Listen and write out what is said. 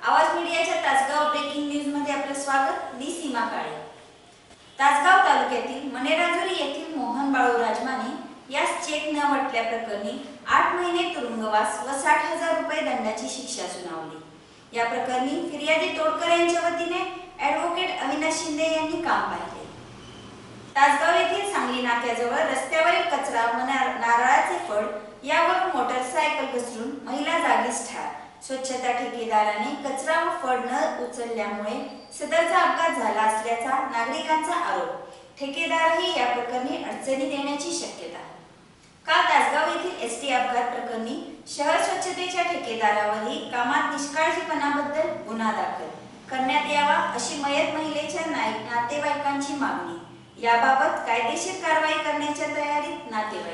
आवाज मीडियाच्या Tasgaon breaking news मध्ये आपलं स्वागत। मी सीमा काळे। तासगाव तालुक्यातील मनेराजुरी येथील मोहन बाळू राजमाने यास चेक न वटल्या प्रकरणी 8 महिने तुरुंगवास व 60,000 रुपये दंडाची शिक्षा सुनावली। या प्रकरणी फिर्यादी तोडकर यांच्या वतीने ॲडव्होकेट अविनाश शिंदे यांनी काम पाहिले। तासगाव येथील सांगली नाक्याजवळ रस्त्यावरील कचरा व नारळाचे फड यावरून मोटरसायकल घसरून महिला जागीच ठार। स्वच्छता ठेकेदाराने कचरा व फड न उचलल्यामुळे सदरचा अपघात झाला असल्याचा नागरिकांचा आरोप। ठेकेदारही या प्रकरणी अडचणीत येण्याची शक्यता आहे। काल तासगाव येथील एसटी अपघात प्रकरणी शहर स्वच्छतेच्या ठेकेदारावरही कामात निष्काळजीपणाबद्दल गुन्हा दाखल करण्यात यावा अशी मयत महिलेच्या नातेवाईकांची मागणी। याबाबत कायदेशीर कारवाई करण्याच्या तयारीत नातेवाईक।